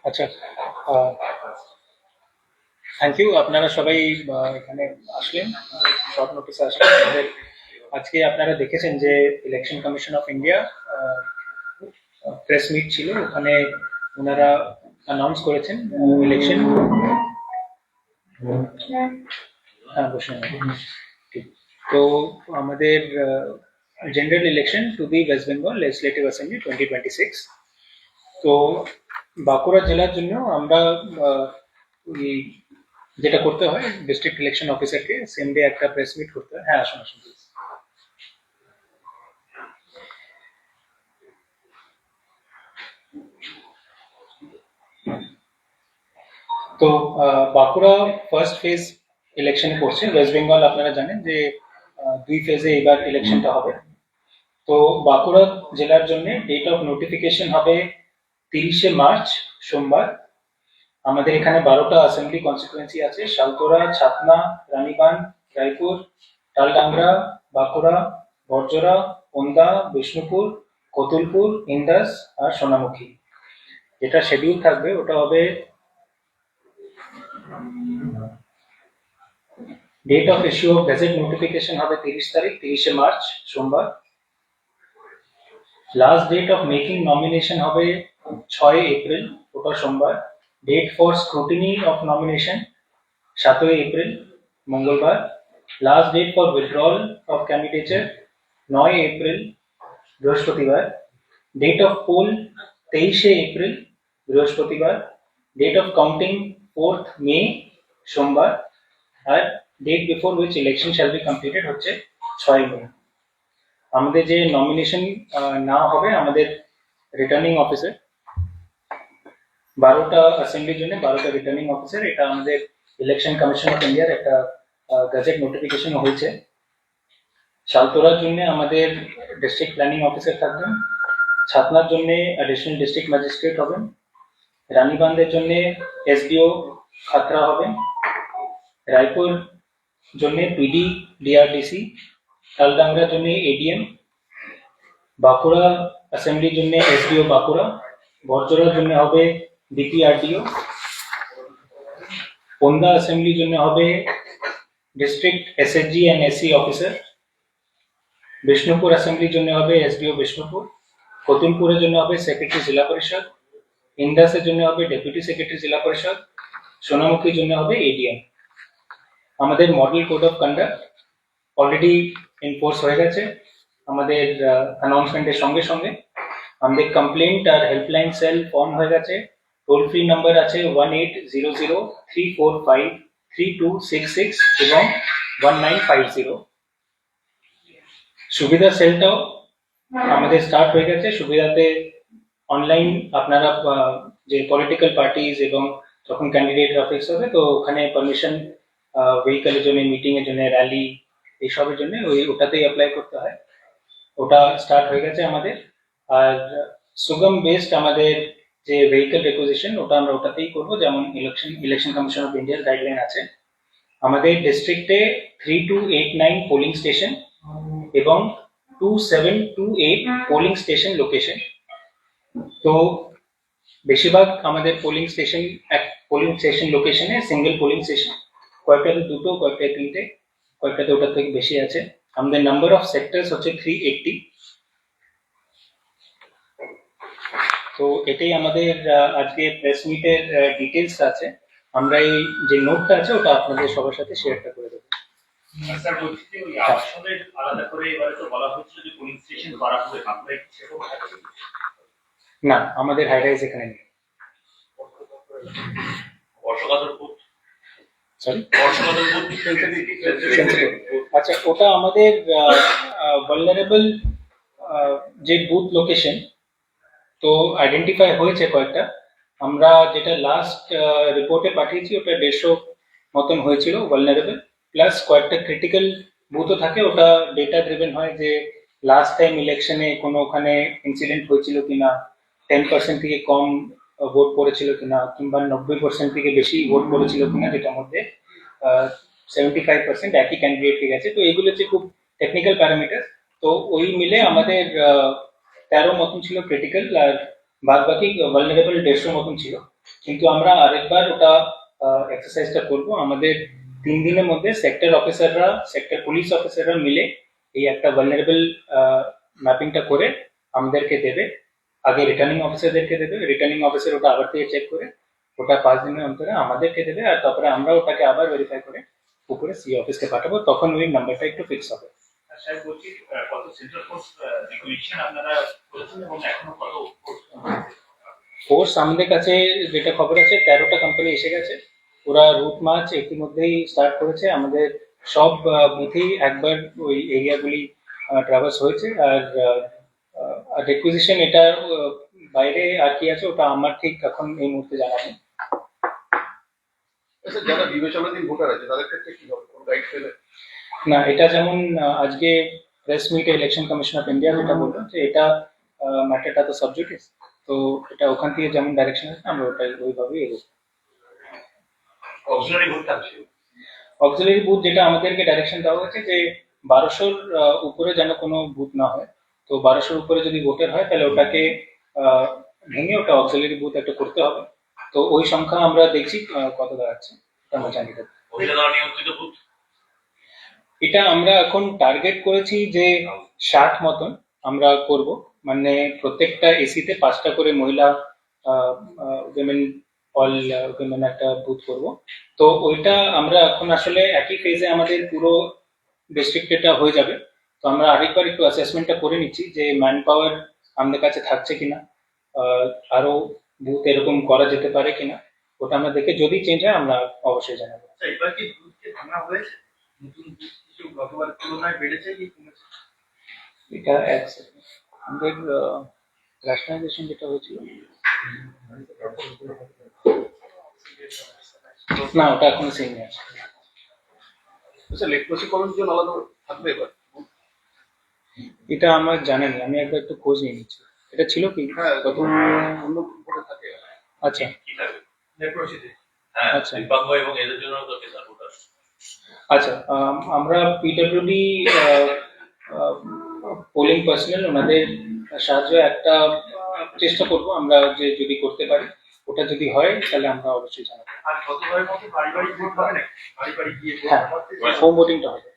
আচ্ছা, thank you. আপনারা সবাই এখানে আসলেন, শর্ট নোটিসে আসলেন। আমাদের আজকে আপনারা দেখেছেন যে Election Commission of India press meet ছিল, ওখানে ওনারা অ্যানাউন্স করেছেন ইলেকশন। হ্যাঁ, বসে ঠিক। তো আমাদের general election to the West Bengal legislative assembly 2026। তো বাঁকুড়া জেলার জন্য আমরা ওই যেটা করতে হয়, ডিস্ট্রিক্ট ইলেকশন অফিসারকে সেম ডে একটা প্রেস মিট করতে হয়। হ্যাঁ, আসুন আসুন please। তো বাঁকুড়া ফার্স্ট ফেজ ইলেকশন করছে। ওয়েস্ট বেঙ্গল আপনারা জানেন যে দুই ফেজে এবার ইলেকশনটা হবে। তো বাঁকুড়া জেলার জন্য ডেট অফ নোটিফিকেশন হবে 30শে মার্চ, সোমবার। আমাদের এখানে 12টা অ্যাসেম্বলি কনস্টিটুয়েন্সি আছে: শালতোরা, ছাতনা, রানীবাঁধ, রায়পুর, তালডাংরা, বাঁকুড়া, বড়জোড়া, ওন্দা, বিষ্ণুপুর, কতুলপুর, ইন্দাস আর সোনামুখী। যেটা শিডিউল থাকবে ওটা হবে date of issue of gazette notification হবে 30 তারিখ, 30শে মার্চ, সোমবার। Last date of making nomination হবে 6 এপ্রিল, ওটা সোমবার। Date for scrutiny of nomination 7 এপ্রিল, মঙ্গলবার। Last date for withdrawal of candidature 9 এপ্রিল, বৃহস্পতিবার। ডেট অফ পোল 23শে এপ্রিল, বৃহস্পতিবার। ডেট অফ কাউন্টিং 4th মে, সোমবার। আর date before which election shall be completed হচ্ছে 6 মে। আমাদের যে নমিনেশন না হবে, আমাদের রিটার্নিং অফিসার 12টা অ্যাসেম্বলির জন্য 12টা রিটার্নিং অফিসার, এটা আমাদের ইলেকশন কমিশন অফ ইন্ডিয়ার একটা গেজেট নোটিফিকেশন হয়েছে। শালতোরার জন্য আমাদের ডিস্ট্রিক্ট প্ল্যানিং অফিসার থাকবেন, ছাতনার জন্য অ্যাডিশনাল ডিস্ট্রিক্ট ম্যাজিস্ট্রেট হবেন, রানীবাঁধের জন্য এসডিও খাতরা হবেন, রায়পুর জন্য পিডি ডিআরডিসি, তালডাংরার জন্য এডিএম, বাঁকুড়া অ্যাসেম্বলির জন্য এসডিও বাঁকুড়া, বড়জোড়ার জন্য হবে ডিপিআরডিও, ওন্দা অ্যাসেম্বলির জন্য হবে district SSG and SC officer, Bishnupur অ্যাসেম্বলির জন্য হবে এসডিও বিষ্ণুপুর, কতুলপুরের জন্য হবে সেক্রেটারি জেলা পরিষদ, ইন্দাসের জন্য হবে ডেপুটি সেক্রেটারি জেলা পরিষদ, সোনামুখীর জন্য হবে এডিএম। আমাদের model code of conduct already enforce হয়ে গেছে আমাদের অ্যানাউন্সমেন্টের সঙ্গে সঙ্গে। আমাদের কমপ্লেন্ট আর হেল্পলাইন সেল ফর্ম হয়ে গেছে। টোল ফ্রি নাম্বার আছে 1800-345-3266 এবং 1950। সুবিধা সেলটাও আমাদের স্টার্ট হয়ে গেছে। সুবিধাতে অনলাইন আপনারা যে পলিটিক্যাল পার্টিজ এবং যখন ক্যান্ডিডেটরা ফিক্স হবে, তো ওখানে পারমিশন ভেহিকলের জন্য, মিটিং এর জন্য, র্যালি এইসবের জন্য ওটাতেই অ্যাপ্লাই করতে হয়। ওটা স্টার্ট হয়ে গেছে আমাদের। আর সুগম বেসড আমাদের যে ভেহিকল রিকুইজিশন, ওটা আমরা ওটাতেই করবো, যেমন ইলেকশন কমিশন অফ ইন্ডিয়ার গাইডলাইন আছে। আমাদের ডিস্ট্রিক্টে 3289 পোলিং স্টেশন এবং 2728 পোলিং স্টেশন লোকেশন। তো বেশিরভাগ আমাদের পোলিং স্টেশন লোকেশনে সিঙ্গেল পোলিং স্টেশন, কয়েকটাতে দুটো, কয়েকটাতে তিনটে, কয়েকটাতে ওটার থেকে বেশি আছে। আমাদের নাম্বার অফ সেক্টরস হচ্ছে 380। তো এটাই আমাদের আজকে প্রেস মিটের ডিটেলস আছে। আমরা এই যে নোটটা আছে ওটা আপনাদের সবার সাথে শেয়ারটা করে দেবো। স্যার, বলছি যে ওই আবাসনের আলাদা করে এবারে তো বলা হচ্ছে যে পুলিং স্টেশন করা হবে, আপনারা কি সেরকম আছে? না, আমাদের হাই রাইজ এখানে নেই। বর্ষকাতরপুর, সরি, বর্ষকাতরপুর আচ্ছা, ওটা আমাদের ভালনারেবল যে বুথ লোকেশন, তো আইডেন্টিফাই হয়েছে কয়েকটা। আমরা যেটা লাস্ট রিপোর্টে পাঠিয়েছি ওটা 150 মতন হয়েছিল ভালনারেবল, প্লাস কয়েকটা ক্রিটিক্যাল বুথও থাকে। ওটা ডেটা ড্রিভেন হয় যে লাস্ট টাইম ইলেকশনে কোনো ওখানে ইনসিডেন্ট হয়েছিল কিনা, 10% থেকে কম ভোট পড়েছিল কিনা, কিংবা 90% থেকে বেশি ভোট পড়েছিল কিনা, যেটার মধ্যে 75% একই ক্যান্ডিডেটকে গেছে। তো এগুলো হচ্ছে খুব টেকনিক্যাল প্যারামিটার। তো ওই মিলে আমাদের 13 মতন ছিল ক্রিটিক্যাল, আর বাদ বাকি ভালনারেবল 150 মতন ছিল। কিন্তু আমরা আরেকবার ওটা এক্সারসাইজটা করব। আমাদের 3 দিনের মধ্যে সেক্টর পুলিশ অফিসাররা মিলে এই একটা ভালনারেবল ম্যাপিংটা করে আমাদেরকে দেবে। আগে রিটার্নিং অফিসারদেরকে দেবে, রিটার্নিং অফিসার ওটা আবার থেকে চেক করে ওটা 5 দিনের অন্তরে আমাদেরকে দেবে, আর তারপরে আমরা ওটাকে আবার ভেরিফাই করে উপরে সি অফিসকে পাঠাবো, তখন ওই নাম্বারটা একটু ফিক্স হবে। স্যার বলছি কত সেন্ট্রাল ফোর্স রিকুইজিশন আপনারা করেছেন এবং এখনো কত ফোর্স আমাদের কাছে যেটা খবর আছে 13টা কোম্পানি এসে গেছে। ওরা রুট মার্চ ইতিমধ্যেই স্টার্ট করেছে। আমাদের সব বুথেই একবার ওই এরিয়াগুলি ট্রাভার্স হয়েছে। আর রিকুইজিশন এটা বাইরে আর কি আছে ওটা আমার ঠিক এখন এই মুহূর্তে জানা নেই। আচ্ছা, যারা বিবেচনাধীন ভোটার আছে তাদের ক্ষেত্রে কি হবে, কোনো গাইড পেলে? না, এটা যেমন আজকে প্রেস মিটে ইলেকশন কমিশন অফ ইন্ডিয়া যেটা বললো যে এটা ম্যাটারটা তো সাবজুডিস, তো এটা ওখান থেকে যেমন ডাইরেকশন আছে আমরা ওটাই ওইভাবেই এগোবো। অক্সিলারি ভোট থাকছে অক্সিলারি বুথ যেটা আমাদেরকে ডাইরেকশন দেওয়া হয়েছে যে 1200-র উপরে যেন কোনো বুথ না হয়। তো 1200-র উপরে যদি ভোটার হয় তাহলে ওটাকে ভেঙে ওটা অক্সিলারি বুথ একটা করতে হবে। তো ওই সংখ্যা আমরা দেখছি কত দাঁড়াচ্ছে, এটা আমরা জানি দেবো। মহিলা দ্বারা নিয়ন্ত্রিত ভোট এটা আমরা এখন টার্গেট করেছি যে 60 মতন আমরা করব, মানে প্রত্যেকটা এসিতে 5টা করে মহিলা উইমেন অল উইমেন একটা বুথ করব। তো ওইটা আমরা এখন আসলে একই ফেজে আমাদের পুরো ডিস্ট্রিক্ট এটা হয়ে যাবে। তো আমরা আরেকবার একটু অ্যাসেসমেন্টটা করে নিচ্ছি যে ম্যান পাওয়ার আমাদের কাছে থাকছে কিনা, আরো বুথ এরকম করা যেতে পারে কিনা, ওটা আমরা দেখে যদি চেঞ্জ হয় আমরা অবশ্যই জানাবো। আচ্ছা এবার কি বুথকে ভাঙা হয়েছে নতুন বুথ কিছু গতবার তুলনায় বেড়েছে কি কমেছে এটা এক সেকেন্ড, আমাদের রেশনালাইজেশন যেটা হয়েছিল না ওটা এখন সেম আছে। আচ্ছা, লেখপ্রশিক্ষণের জন্য আলাদা থাকবে এবার? এটা আমার জানা নেই, আমি একবার একটু খোঁজ নিয়ে নিচ্ছি। এটা ছিল কি? হ্যাঁ, কত অন্য ভোটে থাকে। আচ্ছা কি থাকবে লেখপ্রশিক্ষণ হ্যাঁ আচ্ছা। দিব্যাঙ্গ এবং এদের জন্য তো স্পেশাল ভোটার আচ্ছা, আমরা পিডব্লিউডি পোলিং পার্সোনাল ওনাদের সাহায্যে একটা চেষ্টা করব আমরা, যে যদি করতে পারি ওটা যদি হয় তাহলে আমরা অবশ্যই জানাবো। আর গতবারের মতো বাড়ি বাড়ি ভোট হবে না বাড়ি বাড়ি গিয়ে ভোট হ্যাঁ, হোম ভোটিংটা হবে।